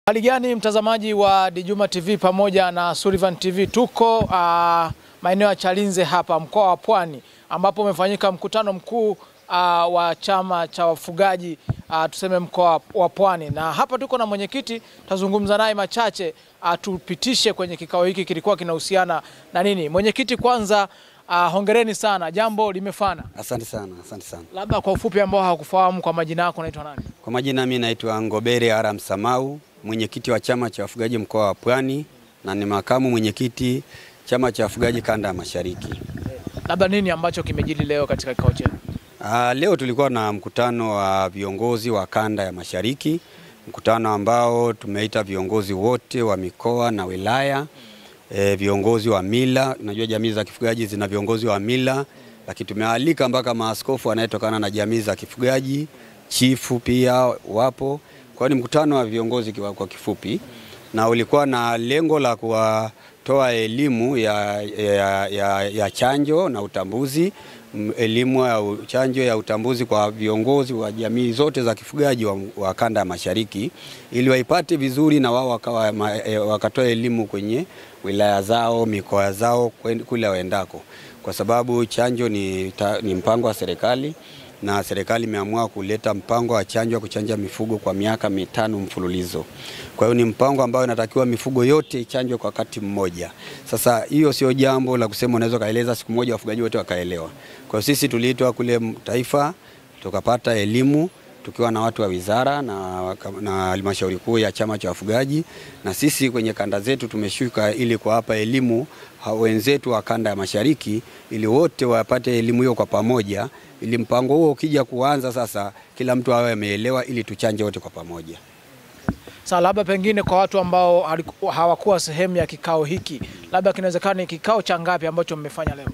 Hali gani mtazamaji wa Djuma TV pamoja na Sullivan TV, tuko maeneo ya Chalinze hapa mkoa wa Pwani ambapo umefanyika mkutano mkuu wa chama cha wafugaji tuseme mkoa wa Pwani, na hapa tuko na mwenyekiti, tazungumza naye machache tupitishe kwenye kikao hiki kilikuwa kinahusiana na nini. Mwenyekiti, kwanza hongereni sana, jambo limefana. Asante sana, asante sana. Labda kwa ufupi ambao hawakufahamu, kwa majina yako unaitwa nani? Kwa majina mimi naitwa Ngobere Aram Samau, mwenyekiti wa chama cha wafugaji mkoa wa Pwani na ni makamu mwenyekiti chama cha wafugaji kanda ya Mashariki. Labda nini ambacho kimejiri leo katika kikao chetu? Leo tulikuwa na mkutano wa viongozi wa kanda ya Mashariki, mkutano ambao tumeita viongozi wote wa mikoa na wilaya, viongozi wa mila. Unajua jamii za kifugaji zina viongozi wa mila, lakini tumealika mpaka maaskofu wanayetokana na jamii za kifugaji, chifu pia wapo. Kwa ni mkutano wa viongozi kwa kifupi, na ulikuwa na lengo la kuwatoa elimu ya chanjo na utambuzi, elimu ya chanjo ya utambuzi kwa viongozi wa jamii zote za kifugaji wa kanda ya Mashariki, ili waipate vizuri na wao wakatoa elimu kwenye wilaya zao, mikoa zao, kule waendako, kwa sababu chanjo ni mpango wa serikali, na serikali imeamua kuleta mpango wa chanjo kuchanja mifugo kwa miaka 5 mfululizo. Kwa hiyo ni mpango ambao inatakiwa mifugo yote ichanjwe kwa wakati mmoja. Sasa hiyo sio jambo la kusema unaweza kaeleza siku moja wafugaji wote wakaelewa. Kwa hiyo sisi tuliitwa kule taifa, tukapata elimu tukiwa na watu wa wizara na halmashauri kuu ya chama cha wafugaji, na sisi kwenye kanda zetu tumeshuka ili kuwapa elimu wenzetu wa kanda ya Mashariki ili wote wapate elimu hiyo kwa pamoja, ili mpango huo ukija kuanza sasa kila mtu awe ameelewa ili tuchanje wote kwa pamoja. Sasa labda pengine kwa watu ambao hawakuwa sehemu ya kikao hiki, labda kinawezekana ni kikao cha ngapi ambacho mmefanya leo?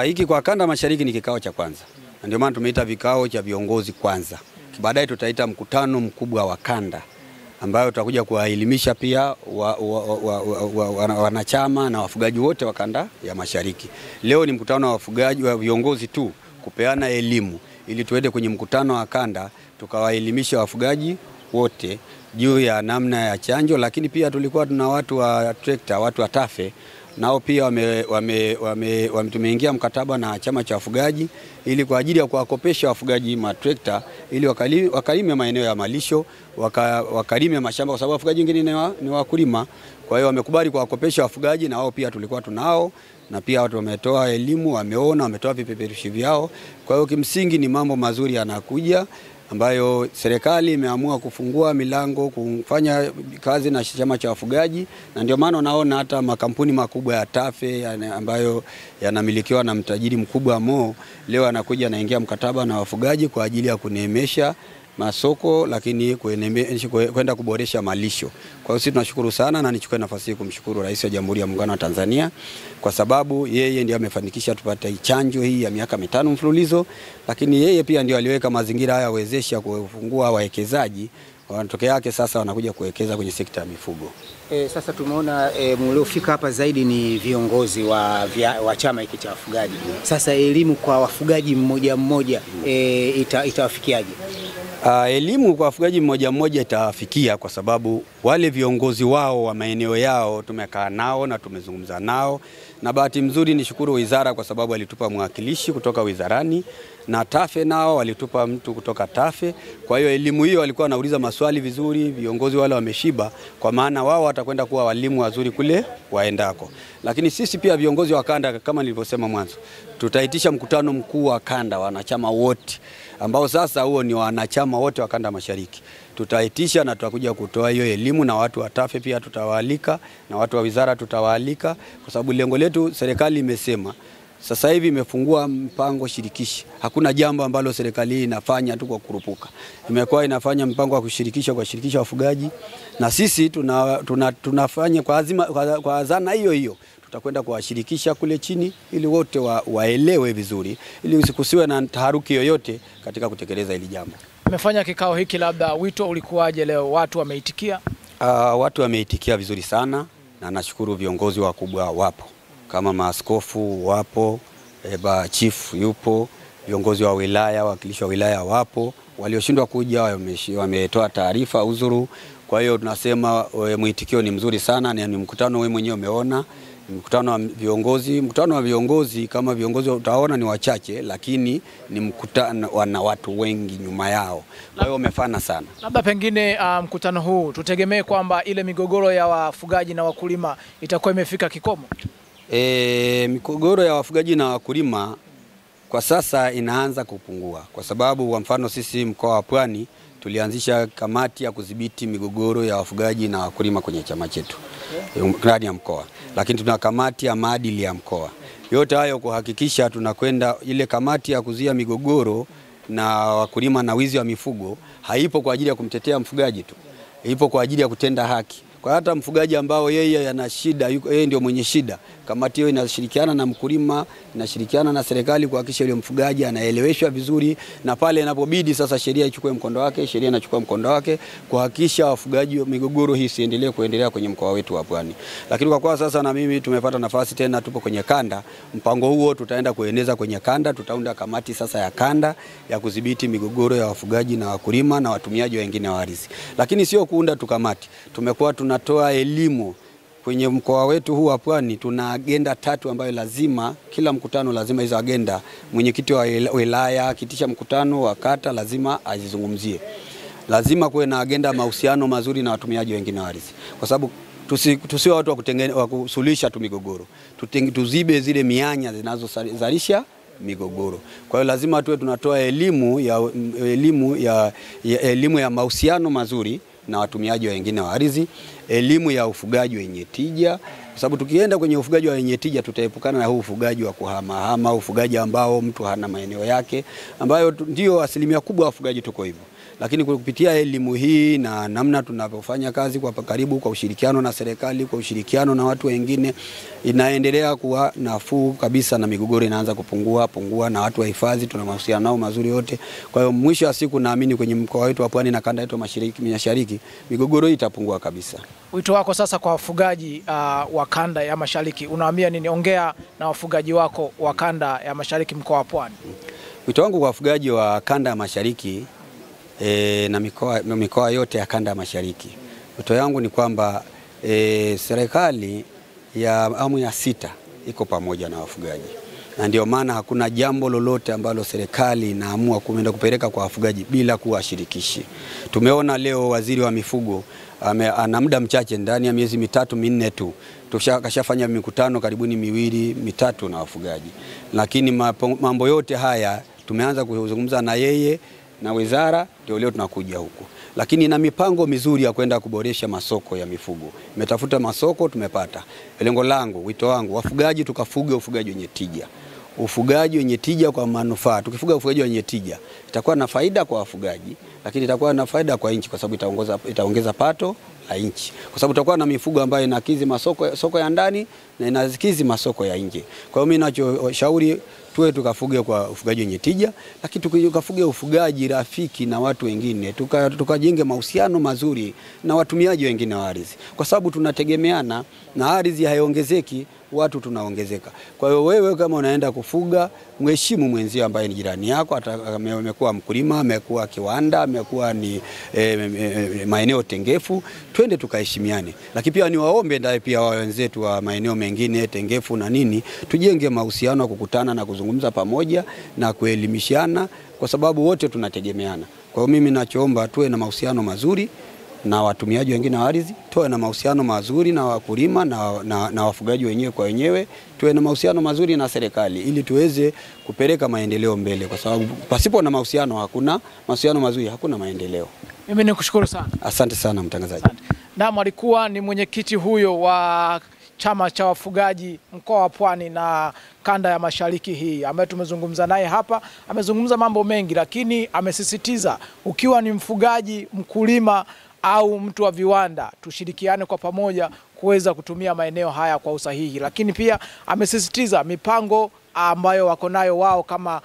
Hiki kwa kanda Mashariki ni kikao cha kwanza. Ndio maana tumeita vikao cha viongozi kwanza. Baadaye tutaita mkutano mkubwa wa kanda ambayo tutakuja kuwaelimisha pia wanachama na wafugaji wote wa kanda ya Mashariki. Leo ni mkutano wa wafugaji wa viongozi tu kupeana elimu, ili tuende kwenye mkutano wa kanda tukawaelimisha wafugaji wote juu ya namna ya chanjo. Lakini pia tulikuwa tuna watu wa trekta, watu wa TAFE, nao pia tumeingia mkataba na chama cha wafugaji ili kwa ajili ya kuwakopesha wafugaji matrekta ili wakalime maeneo ya malisho, wakalime mashamba, kwa sababu wafugaji wengine ni wakulima. Kwa hiyo wamekubali kuwakopesha wafugaji, na wao pia tulikuwa tunao, na pia watu wametoa elimu, wameona, wametoa vipeperushi vyao. Kwa hiyo kimsingi ni mambo mazuri yanakuja ambayo serikali imeamua kufungua milango kufanya kazi na chama cha wafugaji, na ndio maana naona hata makampuni makubwa ya TAFE ambayo yanamilikiwa na mtajiri mkubwa Mo leo anakuja anaingia mkataba na wafugaji kwa ajili ya kuneemesha masoko, lakini kwenda kuboresha malisho. Kwa hiyo sisi tunashukuru sana, na nichukue nafasi hii kumshukuru Rais wa Jamhuri ya Muungano wa Tanzania kwa sababu yeye ndiye amefanikisha tupate chanjo hii ya miaka 5 mfululizo, lakini yeye pia ndiye aliweka mazingira haya wezesha kufungua wawekezaji. Wanatokea yake sasa wanakuja kuwekeza kwenye sekta ya mifugo. Sasa tumeona mliofika hapa zaidi ni viongozi wa chama hiki cha wafugaji. Sasa elimu kwa wafugaji mmoja mmoja itawafikiaje? Elimu kwa wafugaji mmoja mmoja itawafikia kwa sababu wale viongozi wao wa maeneo yao tumekaa nao na tumezungumza nao, na bahati mzuri nishukuru wizara kwa sababu walitupa mwakilishi kutoka wizarani, na TAFE nao walitupa mtu kutoka TAFE. Kwa hiyo elimu hiyo walikuwa wanauliza maswali vizuri, viongozi wale wameshiba, kwa maana wao watakwenda kuwa walimu wazuri kule waendako. Lakini sisi pia viongozi wa kanda, kama nilivyosema mwanzo, tutaitisha mkutano mkuu wa kanda wanachama wote, ambao sasa huo ni wanachama wote wa kanda Mashariki. Tutaitisha na tutakuja kutoa hiyo elimu, na watu wa TAFE pia tutawaalika, na watu wa wizara tutawaalika, kwa sababu lengo letu, serikali imesema sasa hivi imefungua mpango shirikishi. Hakuna jambo ambalo serikali hii inafanya tu kwa kurupuka. Imekuwa inafanya mpango wa kushirikisha wafugaji, na sisi tunafanya kwa azana hiyo. Tutakwenda kuwashirikisha kule chini ili wote waelewe vizuri, ili usikusiwe na taharuki yoyote katika kutekeleza hili jambo. Mmefanya kikao hiki, labda wito ulikuwaje leo? Watu wameitikia? Watu wameitikia vizuri sana, na nashukuru viongozi wakubwa wapo. Kama maaskofu wapo, chief yupo, viongozi wa wilaya, wakilishi wa wilaya wapo, walioshindwa kuja wametoa taarifa uzuru Kwa hiyo tunasema mwitikio ni mzuri sana, ni mkutano wewe mwenyewe umeona, mkutano wa viongozi. Mkutano wa viongozi, kama viongozi utaona ni wachache, lakini ni mkutano wana watu wengi nyuma yao. Kwa hiyo umefana sana. Labda pengine mkutano huu tutegemee kwamba ile migogoro ya wafugaji na wakulima itakuwa imefika kikomo. Migogoro ya wafugaji na wakulima kwa sasa inaanza kupungua, kwa sababu kwa mfano sisi mkoa wa Pwani tulianzisha kamati ya kudhibiti migogoro ya wafugaji na wakulima kwenye chama chetu ndani ya mkoa, lakini tuna kamati ya maadili ya mkoa. Yote hayo kuhakikisha tunakwenda, ile kamati ya kuzuia migogoro na wakulima na wizi wa mifugo haipo kwa ajili ya kumtetea mfugaji tu, ipo kwa ajili ya kutenda haki. Kwa hata mfugaji ambao yeye ana shida, yeye ndio mwenye shida, kamati hiyo inashirikiana na mkulima, inashirikiana na serikali kuhakikisha yule mfugaji anaeleweshwa vizuri, na pale inapobidi sasa sheria ichukue mkondo wake, sheria inachukua mkondo wake kuhakikisha wafugaji migogoro hii isiendelee kuendelea kwenye mkoa wetu wa Pwani. Lakini kwa sasa na mimi tumepata nafasi tena, tupo kwenye kanda, mpango huo tutaenda kueneza kwenye kanda. Tutaunda kamati sasa ya kanda ya kudhibiti migogoro ya wafugaji na wakulima na watumiaji wengine wa ardhi. Lakini sio kuunda tu kamati, tumekuwa tunatoa elimu kwenye mkoa wetu huu wa Pwani. Tuna agenda 3 ambayo lazima kila mkutano, lazima hizo agenda mwenyekiti wa wilaya akitisha mkutano wa kata lazima azizungumzie. Lazima kuwe na agenda mahusiano mazuri na watumiaji wengine wa ardhi, kwa sababu tusiwe watu wa kusuluhisha tu migogoro, tuzibe zile mianya zinazozalisha migogoro. Kwa hiyo lazima tuwe tunatoa elimu ya mahusiano mazuri na watumiaji wengine wa ardhi, elimu ya ufugaji wenye tija, kwa sababu tukienda kwenye ufugaji wenye tija tutaepukana na huu ufugaji wa kuhama, ufugaji ambao mtu hana maeneo yake, ambayo ndio asilimia kubwa ya ufugaji tuko hivyo. Lakini kupitia elimu hii na namna tunavyofanya kazi kwa karibu, kwa ushirikiano na serikali, kwa ushirikiano na watu wengine, inaendelea kuwa nafuu kabisa na migogoro inaanza kupungua na watu wa hifadhi tuna mahusiano nao mazuri yote. Kwa hiyo mwisho wa siku naamini kwenye mkoa wetu wa Pwani na kanda yetu Mashariki migogoro itapungua kabisa. Wito wako sasa kwa wafugaji wa kanda ya Mashariki, unawaambia nini? Ongea na wafugaji wako wa kanda ya Mashariki mkoa wa Pwani. Wito wangu kwa wafugaji wa kanda ya Mashariki na mikoa yote ya kanda ya Mashariki, wito yangu ni kwamba serikali ya awamu ya 6 iko pamoja na wafugaji, na ndio maana hakuna jambo lolote ambalo serikali inaamua kuenda kupeleka kwa wafugaji bila kuwashirikishi. Tumeona leo waziri wa mifugo ana muda mchache, ndani ya miezi 3-4 tu kashafanya mikutano karibuni 2-3 na wafugaji, lakini mambo yote haya tumeanza kuzungumza na yeye na wizara, ndio leo tunakuja huku. Lakini na mipango mizuri ya kwenda kuboresha masoko ya mifugo. Umetafuta masoko, tumepata. Lengo langu, wito wangu, wafugaji tukafuge ufugaji wenye tija. Ufugaji wenye tija kwa manufaa. Tukifuga ufugaji wenye tija, itakuwa na faida kwa wafugaji, lakini itakuwa na faida kwa nchi, kwa sababu itaongeza pato la nchi. Kwa sababu tutakuwa na mifugo ambayo inakidhi soko ya ndani na inakidhi masoko ya nje. Kwa hiyo mimi ninachoshauri tuwe tukafuge kwa ufugaji wenye tija, lakini tukafuge ufugaji rafiki na watu wengine, tukajenge mahusiano mazuri na watumiaji wengine wa ardhi, kwa sababu tunategemeana na ardhi haiongezeki, watu tunaongezeka. Kwa hiyo wewe kama unaenda kufuga, mheshimu mwenzio ambaye ni jirani yako, amekuwa mkulima, amekuwa kiwanda, amekuwa ni maeneo tengefu, twende tukaheshimiane. Lakini pia niwaombe ndaye pia wenzetu wa maeneo mengine tengefu na nini, tujenge mahusiano, kukutana na kuzungumza pamoja na kuelimishana, kwa sababu wote tunategemeana. Kwa hiyo mimi ninachoomba tuwe na mahusiano mazuri na watumiaji wengine wa ardhi, tuwe na mahusiano mazuri na wakulima na wafugaji wenyewe kwa wenyewe, tuwe na mahusiano mazuri na serikali ili tuweze kupeleka maendeleo mbele, kwa sababu pasipo na mahusiano mazuri hakuna maendeleo. Mimi nikushukuru sana. Asante sana mtangazaji. Naam, alikuwa ni mwenyekiti huyo wa chama cha wafugaji mkoa wa Pwani na kanda ya Mashariki hii ambaye tumezungumza naye hapa. Amezungumza mambo mengi, lakini amesisitiza ukiwa ni mfugaji, mkulima au mtu wa viwanda, tushirikiane kwa pamoja kuweza kutumia maeneo haya kwa usahihi. Lakini pia amesisitiza mipango ambayo wako nayo wao kama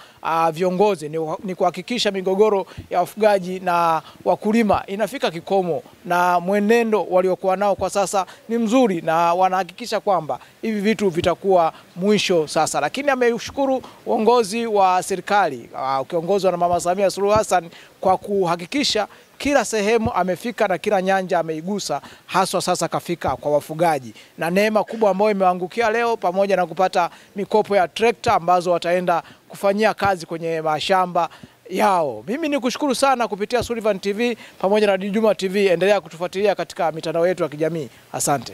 viongozi ni kuhakikisha migogoro ya wafugaji na wakulima inafika kikomo, na mwenendo waliokuwa nao kwa sasa ni mzuri na wanahakikisha kwamba hivi vitu vitakuwa mwisho sasa. Lakini ameushukuru uongozi wa serikali ukiongozwa na Mama Samia Suluhu Hassan kwa kuhakikisha kila sehemu amefika na kila nyanja ameigusa, haswa sasa kafika kwa wafugaji. Na neema kubwa ambayo imeangukia leo, pamoja na kupata mikopo ya trekta ambazo wataenda kufanyia kazi kwenye mashamba yao. Mimi ni kushukuru sana kupitia Sullivan TV pamoja na Djuma TV. Endelea kutufuatilia katika mitandao yetu ya kijamii. Asante.